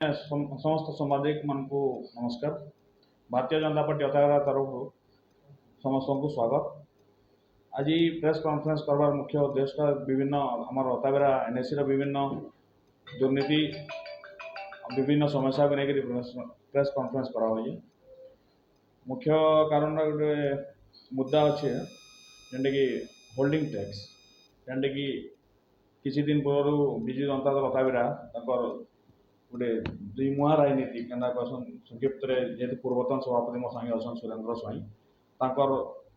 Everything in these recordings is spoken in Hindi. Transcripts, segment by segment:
समस्त सामाजिक मान को नमस्कार। भारतीय जनता पार्टी अतागरा तरफ समस्त को स्वागत। आज प्रेस कॉन्फ्रेंस करवार मुख्य उद्देश्य विभिन्न आम अतागरा एनएसी विभिन्न दुर्नीति विभिन्न समस्या को लेकर प्रेस कॉन्फ्रेंस करा मुख्य कारण गोटे मुद्दा अच्छे जेनटा कि होल्डिंग टैक्स जेनटा कि किसी दिन पूर्व विजु जनता दल अतागरा गोटे दुई मुहा राजनीति के संक्षिप्त जेहतु पूर्वतन सभापति मो सागे अच्छा सुरेंद्र स्वाई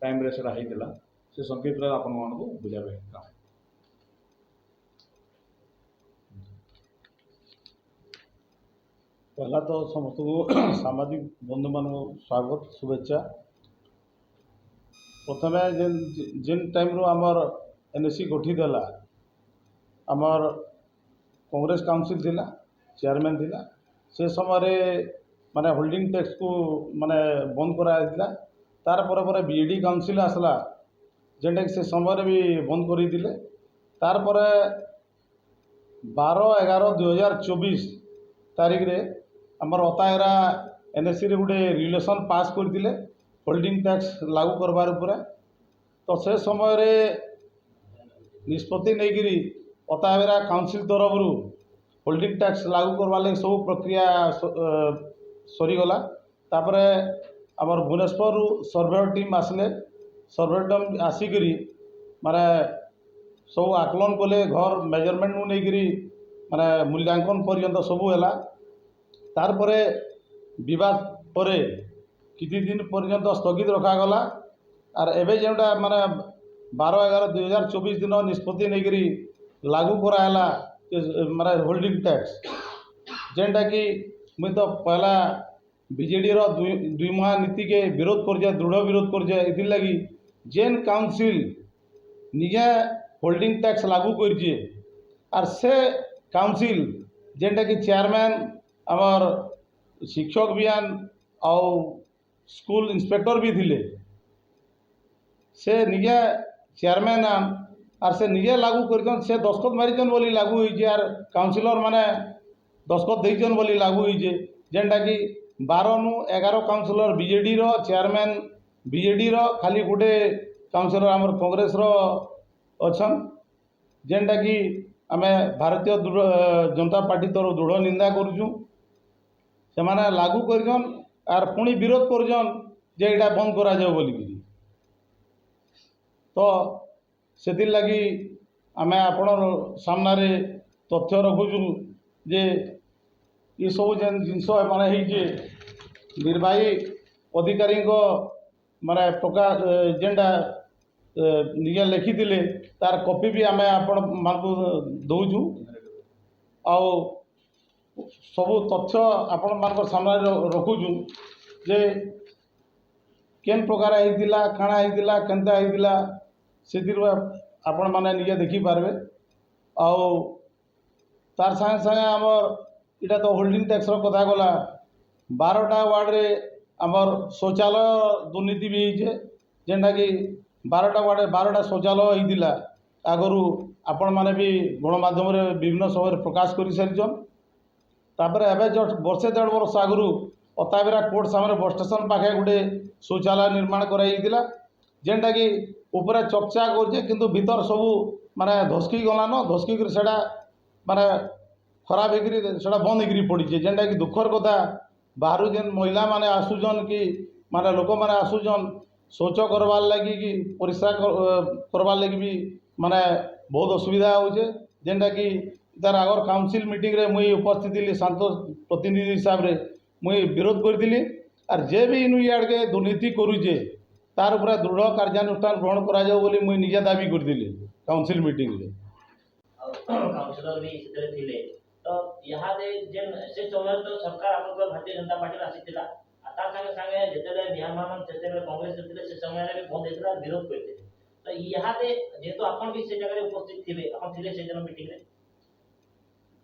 टाइम रे से संक्षिप्त आपण को बुझावे काम। पहला तो समस्त को सामाजिक बंधु मान स्वागत शुभेच्छा। प्रथम जिन टाइम रो आमर एनएसी गठित है आमर कांग्रेस काउंसिल थिला चेयरमैन थिला से समय माने होल्डिंग टैक्स को माने बंद करा तार पर बीजेडी काउंसिल आसला जेनटा कि से समय भी बंद कर दिले। तार पर 12/11/2024 तारीख रे आमर अतागरा एनएसी रे गोटे रिलेशन पास कर दिले होल्डिंग टैक्स लागू करबार उपरे। तो से समय रे निष्पत्ति नहीं करी अतागरा काउंसिल तरफ होल्डिंग टैक्स लागू करवा लगे सब प्रक्रिया सरीगला। तापर आमर भुवनेश्वर सर्वेयर टीम आसले सर्वेयर टीम आसिक माने सब आकलन कले घर मेजरमेंट नहीं करी माने मूल्यांकन पर्यंत सबू है। तार परे विवाद परे किसी दिन पर्यंत स्थगित रखागला और एवं जोटा माने 12/11/2024 दिन निष्पत्ति नहीं करी लागू कराला माने होल्डिंग टैक्स जेनटा कि मुई तो पहला बीजेडी रो दुई मुहा नीति के विरोध कर दृढ़ विरोध कर लगी जेन काउंसिल निजे होल्डिंग टैक्स लागू कर और से काउंसिल जेनटा कि चेयरमैन आमर शिक्षक बियान आउ स्कूल इंस्पेक्टर भी थिले से निजे चेयरमैन और से निजे लागू कर से दस्खत मारिचन बोली लागू होइए और काउंसिलर माने दस्खत देइचन बोली लागू होइए जेनटा कि 12/11 काउंसिलर बीजेडी रो चेयरमैन बीजेडी रो खाली गोटे काउंसिलर आमर कांग्रेस रो अछन जेनटा कि आमे भारतीय जनता पार्टी तरफ दृढ़ निंदा करूँ से माने लागू करजन और पुणी विरोध करजन जे एटा बंद करा जाओ बोली। तो से लगी आमे आपण सामने तथ्य रखुचु जे ये सब जेन जिनस माने निर्वाही अधिकारी माने प्रकाश जेनटा निजे लिखी तार कॉपी भी आमे आपण मानकु दउचु आउ सबू तथ्य आपण मान सामने रखुचु जे केन प्रकार होइतिला काଣା होइतिला केनता होइतिला से आपण माने निजे देखी पारबे। आउ तार संगे संगे आमर इटा तो होल्डिंग टैक्स कथा गला 12टा वार्ड रे आमर शौचालय दुर्नीति भी होइछे जेनटा कि 12टा वार्ड 12टा शौचालय होइतिला आगरू आपण माने भी गणमाध्यम रे विभिन्न समय प्रकाश कर सारिछन। तापर एबे जस्ट वर्षे 1.5 वर्ष आगरू अतागरा कोर्ट सामने बस स्टेशन पाखे गोटे शौचालय निर्माण कराइला जेनटा कि ऊपर चकचा कर किंतु भीतर सबू माने धसकी गलान धसकी सेटा माने खराब होकर बंद होकर पड़ी जेनटा कि दुखर कथा बाहर जेन महिला माने आसुजन कि माने लोक माने आसुजन शौच करवार लगी कि परिश्रा करवार लगी भी माने बहुत असुविधा होचे जेनटा कि तार आगर काउंसिल मीटिंग रे मुई उपस्थित थी शांत प्रतिनिधि हिसाब रे मुई विरोध करथिली और जे भी इनु याड के दुर्नीति करूचे तार पूरा दृढ़ कार्यानुष्ठान ग्रहण करा जाओ बोली मुई निजा दाबी करथिली काउंसिल मीटिंग रे काउंसिलर भी सितरे थिले। तो यहाँ दे जेन से समय तो सरकार आपन भारतीय जनता पार्टी आसीतिला तार संगे संगे जेतेले नियमन जेतेले कांग्रेस जेतेले से समय रे बंद हेतला विरोध करते। तो यहाँ दे जेतो आपन भी से जगह उपस्थित थिबे आपन थिले से जन मीटिंग रे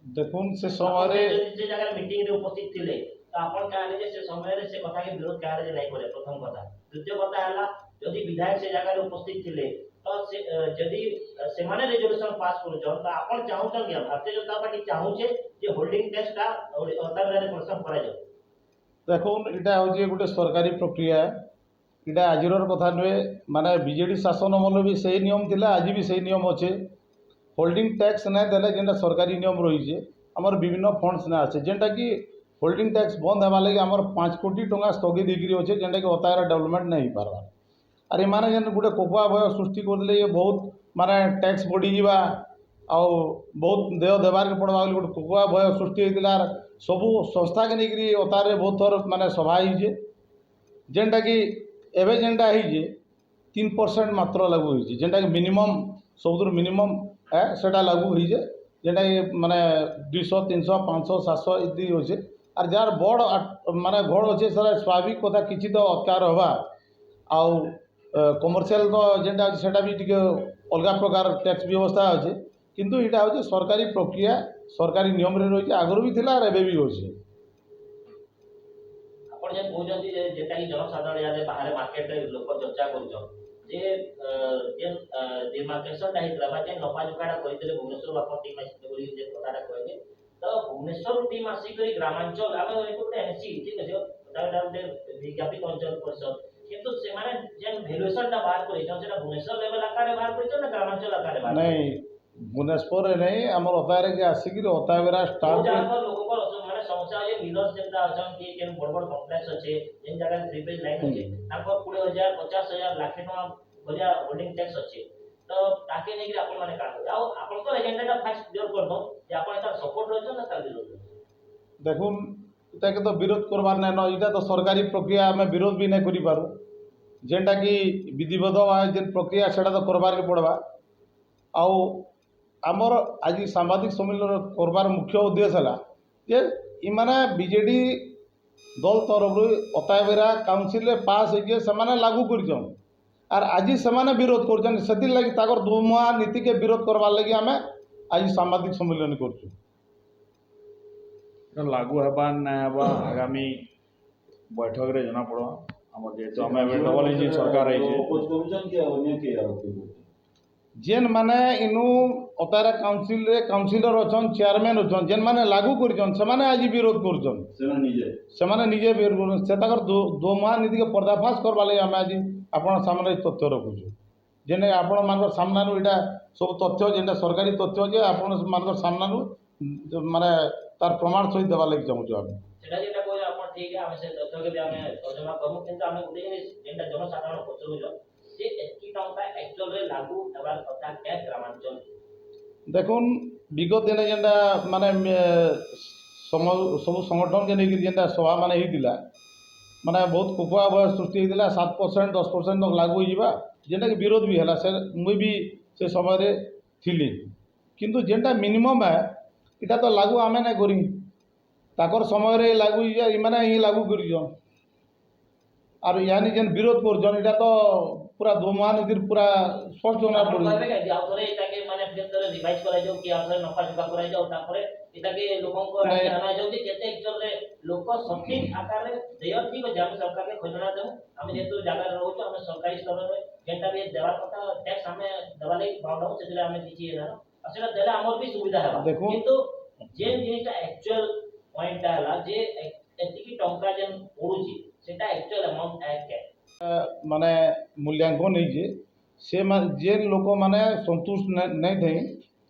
देखुन से समय रे जे जगह मीटिंग रे उपस्थित थिले तो आपन कहले जे से समय रे से कथा के विरोध कहले जे नहीं करे प्रथम कथा। द्वितीय कथा हला यदि विधायक से जगह उपस्थित थिले तो जदि सेमाने रेजोल्यूशन पास करूछन तो आपण चाहूछन कि भारतीय जनता पार्टी चाहूछे जे होल्डिंग टैक्स टा अतारे प्रोत्साहन करा जाऊ। देखुन इटा हूँ गोटे सरकारी प्रक्रिया इटा आजिर कथा नुहे माने बीजेडी शासन अमल भी सही नियम थिला आज भी सही नियम अच्छे होल्डिंग टैक्स नहीं देले जेनटा सरकारी नियम रही आमर विभिन्न फंड्स ना आसे जेनटा कि होल्डिंग टैक्स बंद होगा लगे आमर 5 कोटी टंका स्थगित होकर अच्छे जेनटा कि अतायर डेवलपमेंट नहीं हो पार्बार आर एमाने जेन गोटे कोकुआ भय सृष्टि करदे ये बहुत माने टैक्स बढ़ीजा आउ बहुत देह देवार के पड़वा गोटे कोकुआ भय सृष्टि होता सबू संस्था के लेकिन अतारे बहुत थर माने सभा होइए जेनटा कि एवं जेनटा है 3% मात्र लागू होइए जेनटा कि मिनिमम सबुर मिनिमम है सेटा लागू होइए जेनटा कि माने 200 300 500 700 इत्यादि अच्छे आर जार बड़ माने घर अच्छे सारा स्वाभाविक कथा किसी तो अत्यार हवा आउ कमर्शियल तो जेनटा सेटा भी टिके अलग प्रकार टैक्स व्यवस्था अच्छे किंतु यहाँ हूँ सरकारी प्रक्रिया सरकारी नियम रही आगुरी भी थिला एबे भी अच्छे आपण जे कहउछन जे जेटा कि जनसाधारण यादे बाहर मार्केट रे लोक चर्चा करूछन जे डिमार्केशन टा हितला बा जे नफा जुकाडा करितले भुवनेश्वर बापन टीम आसी बोली जे कथाटा कहले तो भुवनेश्वर टीम आसी करी ग्रामांचल आमे एकोटे एनसी ठीक अछि ताटा दे विज्ञापित अंचल परिषद किंतु से माने जे वैल्यूएशन टा बाहर करिछन सेटा भुवनेश्वर लेवल आकारे बाहर करिछन ना ग्रामांचल आकारे बाहर नहीं भुवनेश्वर नहीं आमर अतारे के आसिक अताबेरा स्टार्ट जहाँ लोक माने समस्या जे मिलर्स जेंटा अछन कि केन बड़ बड़ कॉम्प्लेक्स अच्छे जेन जगह 3 पेज लाइन अच्छे ताको 20000 50000 लाख टका भलिया होल्डिंग टैक्स अच्छे तो ताके नेगिर आपण माने का जाओ आपण को एजेंडा फास्ट क्लियर कर दो जे आपण एता सपोर्ट रहछन ना तार विरोध देखुन इटाके तो विरोध करवार नहीं न इटा तो सरकारी प्रक्रिया आम विरोध भी नहीं करि पारू जेनटा कि विधिवत जेन प्रक्रिया सेटा तो करवार के पड़वा आउ आमर आज सांबादिक सम्मेलन करवार मुख्य उद्देश्य है जे इमाने बीजेडी दल तरफ अताबेरा काउंसिल पास होने लागू कर आर आज से विरोध कर लगी दुमुआ नीति के विरोध करवार लगी आम आज सांबादिक सम्मेलन कर लागू हेबा ना हेबा आगामी बैठक रे जना पड़ो हमर जेतो हम डबल इंजिन सरकार रही जेन माने इनु अतारा काउंसिल रे काउंसिलर अछन चेयरमैन अछन जेन माने लागू करछन से माने आज विरोध करछन से माने निजे विरोध करछन से ताकर दो माह नीति के पर्दाफाश करबा ले हम आज आपण सामने तथ्य रखुछु जेने आपण मानकर सामना नु इटा सब तथ्य जेनटा सरकारी तथ्य जे आपण मानकर सामना नु माने तार प्रमाण सहित देबा लागि चाहू हम सेटा जेटा कोइ आपण ठीक है हम से तथ्य के भी हम तर्जमा करमु किंतु हम गुटे जिनिस जेनटा जनसाधारण पचरुछ जे एतकी टंका एक्चुअल रे लागू हेबार कथा टैक्स ग्रामांचल देखुन विगत दिन जेनटा माने सब संगठन के लेकिन जेनटा सभा माने होता माने बहुत कोकुआ भय सृष्टि होता 7% 10% तक लागू होगा जेनटा कि विरोध भी है से मुई भी से समय थी किंतु जेनटा मिनिमम है इटा तो लागू आम ना करी ताकर समय लागू इमाने ही लागू कर आर यानी जेन विरोध कर तो पूरा दोमुहा नीति पूरा स्पष्ट होना पड़े माने रिवाइज करा जाऊ कि आउथरे नफा जुका करा जाऊ तापरे इताके लोकन को जाना जाऊ जे केते एक्चुअल रे लोक सठिक आकार रे देय ठीक हो जाम सरकार के खोजना देऊ हम जेतु जागा रहू हम सरकारी स्तर रे जेंटा भी देवार कथा टैक्स हमें देवाले बाउंड सेले हमें दिछि ना असेला देला हमर भी सुविधा है किंतु जेन जिनिसटा एक्चुअल पॉइंट हला जे एतिकी टंका जेन पडुछि सेटा एक्चुअल अमाउंट है के माने मूल्यांकन नहीं से जेन लोक माने संतुष्ट नहीं थे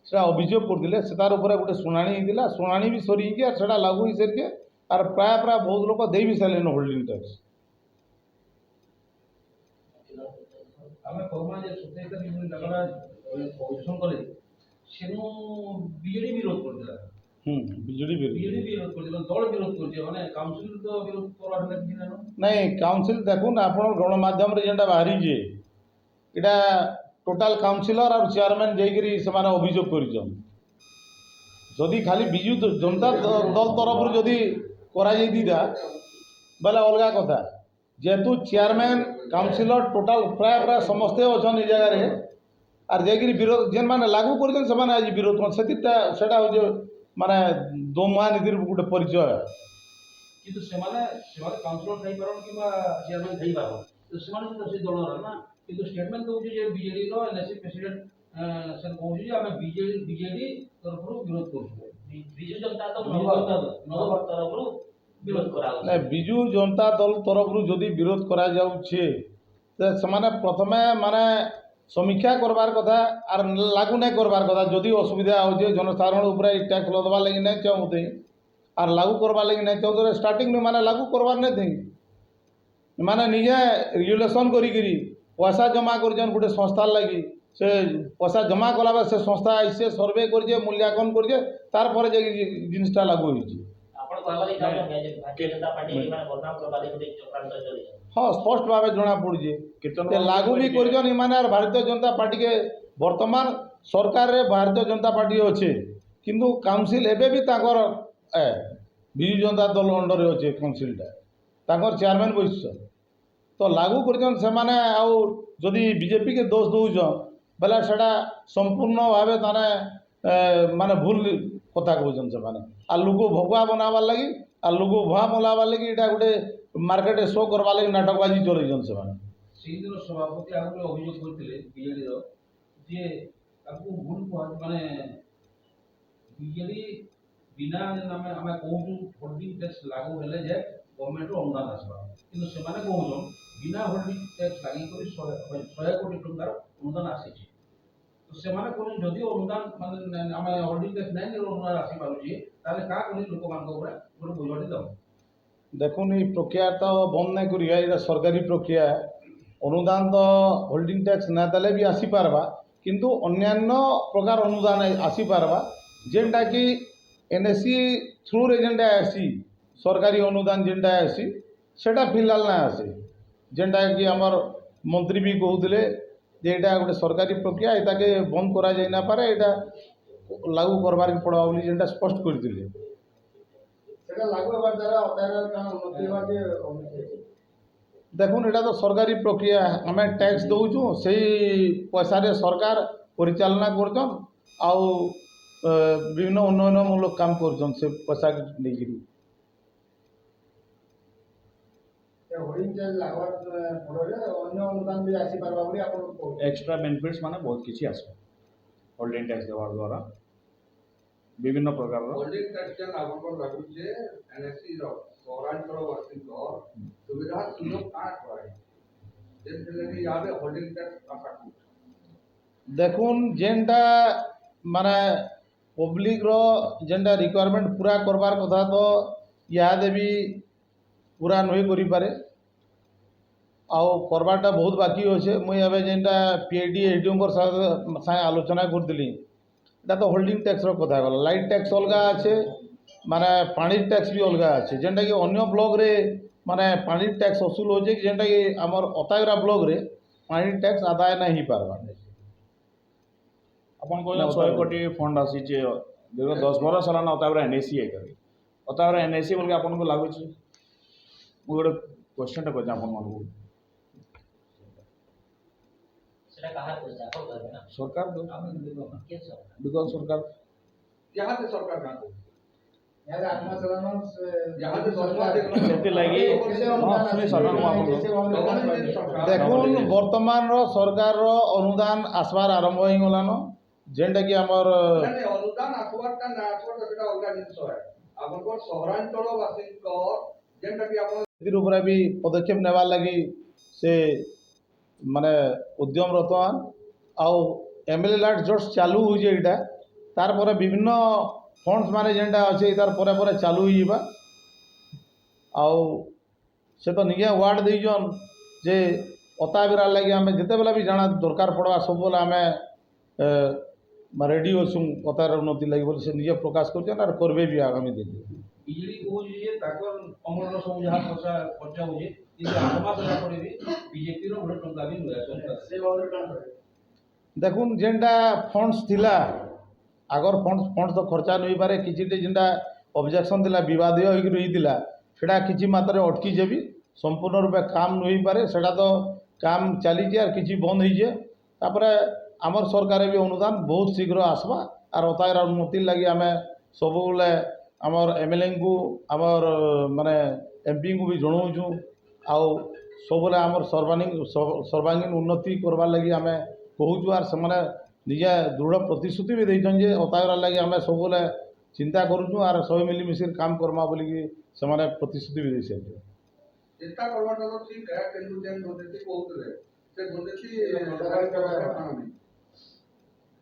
से अभियोग करते से तार ऊपर गोटे शुणाणी होता शुणाणी भी सरी से लागू हो सारे आर प्राय प्राय बहुत लोग दे भी सारे होल्डिंग टैक्स ଆମେ କହୁମା ଯେ 77 ମିଲିୟନ ଟଙ୍କା ପୋଜିସନ କଲେ ସେନୁ ବିଜେଡି ବିରୋଧ କରିଥିଲା ବିଜେଡି ବିରୋଧ କରିଥିଲା ଦଳ ବିରୋଧ କରିଛି ମାନେ କାଉନସିଲ ତ ବିରୋଧ करवार नहीं काउंसिल देखुन आप गणमाध्यम जेनटा बाहरी जे इटा टोटाल काउंसिलर और चेयरमैन जाकरी से अभियोग करी खाली विजु जनता दल तरफ जदि करा बेले अलग कथा जेहेतु चेयरमैन काउंसिलर टोटाल प्राय प्राय समस्ते अच्छा जगह आर जाकरी विरोध जेन मैंने लागू कर आज विरोध कर माने दोमुहा नीति गोटे परिचय किंतु सेमाने काउंसिलर थाई पारन किबा चेयरमैन थाई पारन तो सेमाने तो से दलर ना କିନ୍ତୁ ଷ୍ଟେଟମେଣ୍ଟ ଦଉଛି ଯେ ବିଜେଡିର ଏନ୍ଏସି ପ୍ରେସିଡେଣ୍ଟ ସେ କହୁଛି ଯେ ଆମେ ବିଜେଡି ତରଫରୁ ବିରୋଧ କରୁଛୁ। ବିଜୁ ଜନତା ଦଳ ନବ ତରଫରୁ ବିରୋଧ କରାଯାଉଛି। ନା ବିଜୁ ଜନତା ଦଳ ତରଫରୁ ଯଦି ବିରୋଧ କରାଯାଉଛେ ତ ସେମାନେ ପ୍ରଥମେ ମାନେ ସମୀକ୍ଷା କରବାର୍ କଥା ଆର୍ ଲାଗୁ ନାଇଁ କରବାର୍ କଥା। ଯଦି ଅସୁବିଧା ହଉଛେ ଜନସାଧାରଣ ଉପରେ ଏଇ ଟ୍ୟାକ୍ସ ଲଦବାର୍ ଲାଗି ନାଇଁ ଚାହୁଁତେ ଆର୍ ଲାଗୁ କରବାର୍ ଲାଗି ନାଇଁ ଚାହୁଁଥିଲେ ଷ୍ଟାର୍ଟିଂରୁ ମାନେ ଲାଗୁ କରବାର୍ ନାଇଁ ଥାଇ ମାନେ ନିଜେ ରେଗୁଲେସନ୍ କରିକିରି ପଇସା ଜମା କରିଛନ୍ ଗୋଟେ ସଂସ୍ଥାର ଲାଗି ସେ ପଇସା ଜମା କଲାବେଳେ ସେ ସଂସ୍ଥା ଆଇସେ ସର୍ଭେ କରିଛେ ମୂଲ୍ୟାଙ୍କନ କରିଛେ ତାରପରେ ଯାଇକି ଜିନିଷଟା ଲାଗୁ ହେଇଛି। ଆପଣ କହିବା ଲାଗି ଚାହୁଁଛନ୍ତି ଯେ ଭାରତୀୟ ଜନତା ପାର୍ଟି ମାନେ ବଦନାମ କରିବା ଲାଗି ଗୋଟେ ଚକ୍ରାନ୍ତ ଚଳିଛି। ହଁ ସ୍ପଷ୍ଟ ଭାବେ ଜଣା ପଡୁଛି କୀର୍ତ୍ତନ ସେ ଲାଗୁ ବି କରିଛନ୍ ଏମାନେ ଆର୍ ଭାରତୀୟ ଜନତା ପାର୍ଟିକେ ବର୍ତ୍ତମାନ ସରକାରରେ ଭାରତୀୟ ଜନତା ପାର୍ଟି ଅଛେ କିନ୍ତୁ କାଉନସିଲ୍ ଏବେ ବି ତାଙ୍କର ବିଜୁ ଜନତା ଦଳ ଅଣ୍ଡରରେ ଅଛେ କାଉନସିଲ୍ଟା ତାଙ୍କର ଚେୟାରମ୍ୟାନ୍ ବସିଛନ୍ ତ ଲାଗୁ କରିଛନ୍ ସେମାନେ। ଆଉ ଯଦି ବିଜେପିକେ ଦୋଷ ଦଉଛନ୍ ବେଲେ ସେଟା ସମ୍ପୂର୍ଣ୍ଣ ଭାବେ ତାମାନେ ମାନେ ଭୁଲ କଥା କହୁଛନ୍ ସେମାନେ। ଆଉ ଲୋକ ଭଗୁଆ ବନାବାର୍ ଲାଗି ଆଉ ଲୋକ ଭୁଆ ମଲାବାର୍ ଲାଗି ଏଇଟା ଗୋଟେ ମାର୍କେଟରେ ଶୋ କରବାର୍ ଲାଗି ନାଟକବାଜି ଚଲେଇଛନ୍ ସେମାନେ। ସେଇଦିନ ସଭାପତି ଆଉ ଗୋଟେ ଅଭିଯୋଗ କରିଥିଲେ ବିଜେଡିର ଯେ ତାକୁ ଭୁଲ ମାନେ ବିଜେଡି ବିନା ଆମେ କହୁଛୁ ହୋଲ୍ଡିଂ ଟ୍ୟାକ୍ସ ଲାଗୁ ହେଲେ ଯେ ଗଭର୍ଣ୍ଣମେଣ୍ଟରୁ ଅନୁଦାନ ଆସିବା କିନ୍ତୁ ସେମାନେ କହୁଛନ୍ ବିନା ହୋଲ୍ଡିଂ ଟ୍ୟାକ୍ସ ଲାଗିକରି 100 କୋଟି ଟଙ୍କାର ଅନୁଦାନ ଆସିଛି। ତ ସେମାନେ କହୁଛନ୍ ଯଦି ଅନୁଦାନ ମାନେ ଆମେ ହୋଲ୍ଡିଂ ଟ୍ୟାକ୍ସ ନାଇଁ ଅନୁଦାନ ଆସିପାରୁଛି ତାହେଲେ କାଁ କରି ଲୋକମାନଙ୍କ ଉପରେ ଗୋଟେ ବୋଝଟି ଦେବ। দেখুন এই প্রক্রিয়া তো বন্ধ নাই করিয়া এটা সরকারি প্রক্রিয়া অনুদান তো হোল্ডিং ট্যাক্স না দেলে বি আসিপারবা কিন্তু অন্যান্য প্রকার অনুদান আসিপারবা যেটা কি এনএসি থ্রুরে যেটা আসি সরকারি অনুদান যেটা আসি সেটা ফিলহাল না আসে যেটা কি আমার মন্ত্রী বি কହୁଥିଲେ যে এটা গোটে সরকারি প্রক্রিয়া এটাকে বন্ধ করা যাই না পারে এটা লাগু করবার পড়া বলে যেটা স্পষ্ট করেছিলেন। সেটা লাগু হবার দ্বারা অদায়র কারণ উন্নতি হওয়ার যে দেখুন এটা তো সরকারি প্রক্রিয়া আমি ট্যাক্স দৌছু সেই পয়সারে সরকার পরিচালনা করছন আউ বিভিন্ন উন্নয়নমূলক কাম করছন সে পয়সা নেইকিরি। হোল্ডিং ট্যাক্স লাগবার ফଳରେ ଅନ୍ୟ ଅନୁଦାନ ବି ଆସିପାରିବା ବୋଲି ଆପଣ କହୁଛନ୍ତି। एक्स्ट्रा बेनिफिट्स माने बहुत किसी आसो होल्डिंग टैक्स देवार द्वारा विभिन्न प्रकार होल्डिंग टैक्स जेन आपनकर लागुचे एनएससी रो सौरांचल वासिंक सुविधा सुयोग काट पाए जेन लगे याबे होल्डिंग टैक्स काटू দেখুন যেটা মানে পব্লিক র যেটা রিকোয়ারমেন্ট পুরা করবার কথা তো ইয়াদে বি পুরা নই করি পারে আও করবারটা বহুত বাকি আছে। মুই এবে যেটা পিএডি এডিওঙ্কর সাথে আলোচনা করছিলি এটা তো হোল্ডিং ট্যাক্সর কথা গলা লাইট ট্যাক্স অলগা আছে মানে পানির ট্যাক্স বি অলগা আছে যেটা কি অন্য ব্লকরে মানে পানির ট্যাক্স অসুল হচ্ছে যেটা কি আমার অতায়রা ব্লকরে পানির ট্যাক্স আদায় না হই পারবা। अपन को 100 कोटी फंड आसी जे दीर्घ 10-12 साल ना होता एनएसी है करी होता एनएसी बोल के अपन को लागू छी मु गोटे क्वेश्चन टा को अपन मन को সেটা কাহার কইছে আপন করবে না सरकार दो কে সরকার बिकॉज सरकार यहाँ से सरकार का यार आत्मसलन यहाँ से सरकार सेते लागी हां सुनी सरकार को अपन দেখুন বর্তমানর সরকারর অনুদান আসবার আরম্ভ হয়ে গলানো যেটা কি আমার नहीं अनुदान आसवार का ना आसवार सेटा अलगा जिनिस है आपनकर सहरांचल वासिंक जेनटा कि आपन এর উপরে বি পদক্ষেপ নেবার লাগি সে মানে উদ্যম রতন আও এমএলএ লাট জস্ট চালু হইছে এটা তারপরে বিভিন্ন ফন্ডস মানে যেটা আছে তার পরে পরে চালু হইবা আও সে তো নিজে ওয়ার্ড দিয়েছন যে অতাবিরার লাগি আমি যেতেবেলা বি জানা দরকার পড়বা সববেলে আমি রেডি অছু অতার উন্নতি লাগি বলে সে নিজে প্রকাশ করছেন আর করবে বি আগামী দিনে। বিজেডি কହୁଛି ଯେ ତାଙ୍କର ଅମଳର ସବୁ ଯାହା ପଇସା ଖର୍ଚ୍ଚ ହଉଛି କିନ୍ତୁ 8 ମାସ ହେଲା ପରେ ବି ବିଜେପିର ଗୋଟେ ଟଙ୍କା ବି ନୁହେଁ ସରକାର। ସେ ବାବଦରେ କାଣ କରିବେ? দেখুন যেটা ফন্ডস লা আগর ফন্ডস তো খরচা নই পারে কিছুটি যেটা অবজেকশন লা বিবাদীয় হয়ে রইলা সেটা কিছু মাত্রায় অটকি যাবি সম্পূর্ণ রূপে কাম নই পারে সেটা তো কাম চালিছে আর কিছু বন্ধ হয়েছে তারপরে আমার সরকারে বি অনুদান বহুত শীঘ্র আসবা আর অতায়র উন্নতির লাগি আমি সবুলে আমার এমএলএ কু আমার মানে এমপি কু বি জনাউছু আউ ସବୁବେଳେ ଆମର ସର୍ବାଙ୍ଗୀନ ଉନ୍ନତି କରବାର୍ ଲାଗି ଆମେ କହୁଛୁ ଆର୍ ସେମାନେ ନିଜେ ଦୃଢ଼ ପ୍ରତିଶ୍ରୁତି ବି ଦେଇଛନ୍ ଯେ ଅତାଗରା ଲାଗି ଆମେ ସବୁବେଳେ ଚିନ୍ତା କରୁଛୁ ଆର୍ ସବୁ ମିଳିମିଶିକି କାମ କର୍ମା ବୋଲିକି ସେମାନେ ପ୍ରତିଶ୍ରୁତି ବି ଦେଇଛନ୍ତି। ଚିନ୍ତା କରବାଟା ତ ଠିକ୍ ହେ କିନ୍ତୁ ଯେନ୍ ଦୁର୍ନୀତି କହୁଥିଲେ ସେ ଦୁର୍ନୀତି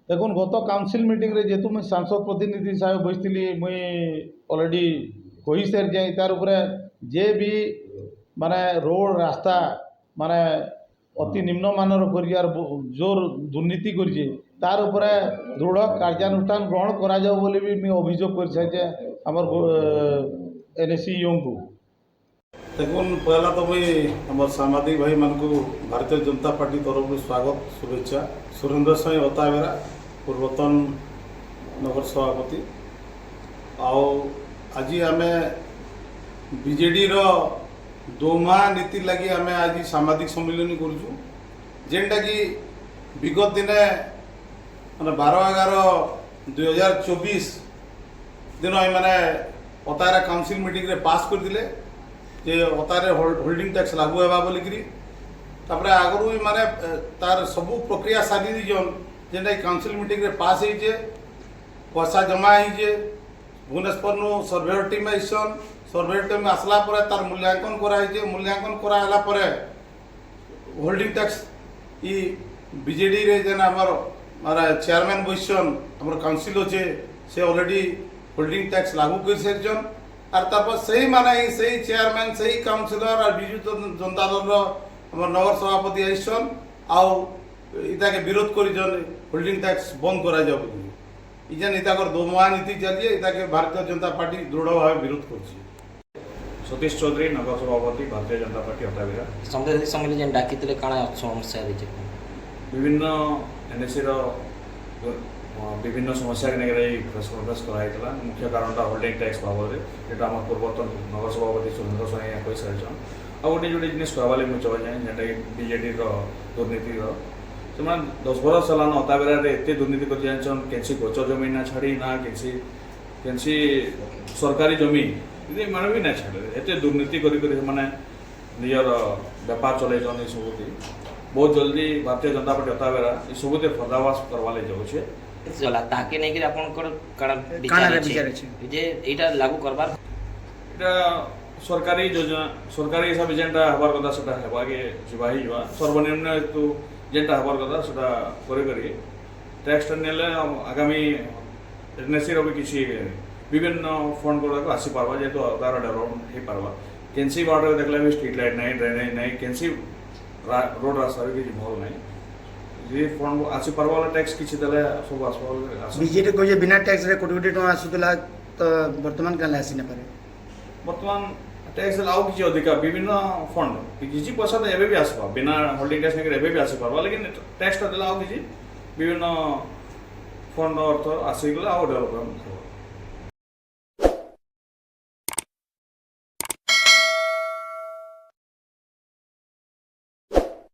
দেখুন গত কাউন্সিল মিটিংরে যেহেতু মুই সাংসদ প্রতিনিধি হিসাবে বসিলি মুই অলরেডি কহি সারিছে তার উপরে যে বি মানে রোড রাস্তা মানে অতি নিম্নমানর করি আর জোর দুর্নীতি করছে তার উপরে দৃঢ় কার্যানুষ্ঠান গ্রহণ করা যাও বলে বি মুই অভিযোগ করে সারিছে আমার এনএসি ইউঙ্কু। দেখুন পহলা তো মুই আমার সাংবাদিক ভাই মানুষ ভারতীয় জনতা পার্টি তরফ স্বাগত শুভেচ্ছা। সুরেন্দ্র স্বাଇଁ অতাବେରା ପୂର୍ବତନ ନଗର ସଭାପତି ଆଉ ଆଜି ଆମେ ବିଜେଡ଼ିର ଦୋମା ନୀତି ଲାଗି ଆମେ ଆଜି ସାମ୍ବାଦିକ ସମ୍ମିଳନୀ କରୁଛୁ ଯେନ୍ଟାକି ବିଗତ ଦିନେ ମାନେ 12/11/2024 ଦିନ ଏମାନେ ଅତାରେ କାଉନସିଲ୍ ମିଟିଂରେ ପାସ୍ କରିଥିଲେ ଯେ ଅତାରେ ହୋଲ୍ଡିଂ ଟ୍ୟାକ୍ସ ଲାଗୁ ହେବା ବୋଲିକିରି ତାପରେ ଆଗରୁ ମାନେ ତାର ସବୁ ପ୍ରକ୍ରିୟା ସାରି ଦେଇଛନ୍ ଯେନ୍ଟା କାଉନସିଲ୍ ମିଟିଂରେ ପାସ୍ ହେଇଛେ ପଇସା ଜମା ହେଇଛେ ଭୁବନେଶ୍ୱରନୁ ସର୍ଭେୟର ଟିମ୍ ଆଇସନ୍ ସର୍ଭେୟର ଟିମ୍ ଆସିଲା ପରେ ତାର ମୂଲ୍ୟାଙ୍କନ କରାହେଇଛେ ମୂଲ୍ୟାଙ୍କନ କରାହେଲା ପରେ ହୋଲ୍ଡିଂ ଟ୍ୟାକ୍ସ ଇ ବିଜେଡ଼ିରେ ଯେନ୍ ଆମର ଚେୟାରମ୍ୟାନ୍ ବସିଛନ୍ ଆମର କାଉନସିଲ୍ ଅଛେ ସେ ଅଲରେଡ଼ି ହୋଲ୍ଡିଂ ଟ୍ୟାକ୍ସ ଲାଗୁ କରିସାରିଛନ୍ আর তারপর সেই মানে সেই চেয়ারম্যান সেই কাউন্সিলর আর বিজু জনতা দলর আমার নগর সভাপতি আইসন আউ ইটাকে বিরোধ করিছন হোল্ডিং ট্যাক্স বন্ধ করা যাবে বলি ইজেন ইতাকর দোমা নীতি চালিয়ে ইতাকে ভারতীয় জনতা পার্টি দৃঢ়ভাবে বিরোধ করছে। সতীশ চৌধুরী নগর সভাপতি ভারতীয় জনতা পার্টি অতাବେରା। সংসদীয় সম্মেলন যেন ডাকিଥିଲେ কাଣା সমস্যা হয়েছে বিভিন্ন এনএসির বিভিন্ন সমস্যাকে নেই প্রেস কনফরেন্স করা মুখ্য কারণটা হোল্ডিং ট্যাক্স বাবদে যেটা আমার পূর্বতন নগর সভাপতি সুরেন্দ্র স্বাଇଁ কই সারিছন ଆଉ ଗୋଟେ ଯୋଉଟେ ଜିନିଷ କହିବାରେ ମୁଁ ଚାହେଁ ଯେନ୍ଟାକି ବିଜେଡ଼ିର ଦୁର୍ନୀତିର ସେମାନେ 10 ବର୍ଷ ହେଲାନ ଅତାବେରାରେ ଏତେ ଦୁର୍ନୀତି କରି ଜାଣିଛନ୍ କେନ୍ସି ଗଛ ଜମି ନା ଛାଡ଼ି ନା କେନ୍ସି ସରକାରୀ ଜମି ଏମାନେ ବି ନା ଛାଡ଼ି ଏତେ ଦୁର୍ନୀତି କରି ସେମାନେ ନିଜର ବେପାର ଚଲେଇଛନ୍ ଏସବୁଥି ବହୁତ ଜଲ୍ଦି ଭାରତୀୟ ଜନତା ପାର୍ଟି ଅତାବେରା ଏସବୁଥି ପର୍ଦାଫାଶ କରବାର୍ ଲାଗି ଯାଉଛେ। চলা তাকে নেইকি আপনার কাଣା বিচার আছে যে এইটা লাগু করবার এটা সরকারি যোজনা সরকারি হিসাবে যেটা হবার কথা সেটা হেবাকে যা হইবা সর্বনিম্ন একটু যেটা হবার কথা সেটা করে করি ট্যাক্সটা নেলে আগামী এনএসির भी কিছু বিভিন্ন ফন্ড গুড়াক আসি পারবা যেহেতু তার ডেভেলপমেন্ট হয়ে পারবা কেনসি বার্ডারে দেখলে भी স্ট্রিট লাইট নাই ড্রেনেজ নাই কেনসি রোড রাস্তা भी কিছু ভাল নাই যে ফন্ড আসি পারবা ট্যাক্স কিছু দেলে সব আসবা বিজেডি কইছে বিনা ট্যাক্স রে কোটি কোটি টাকা আসুতলা তো বর্তমান কালে আসি না পারে বর্তমান ট্যাক্স আউ কিছু অধিকা বিভিন্ন ফন্ড কিছু পয়সা তো এবে भी আসবা বিনা হোল্ডিং ট্যাক্স নেই এবে भी আসি পারবা लेकिन ট্যাক্সটা দেলে আউ কিছু বিভিন্ন ফন্ড অর্থ আসিগলে আউ ডেভেলপমেন্ট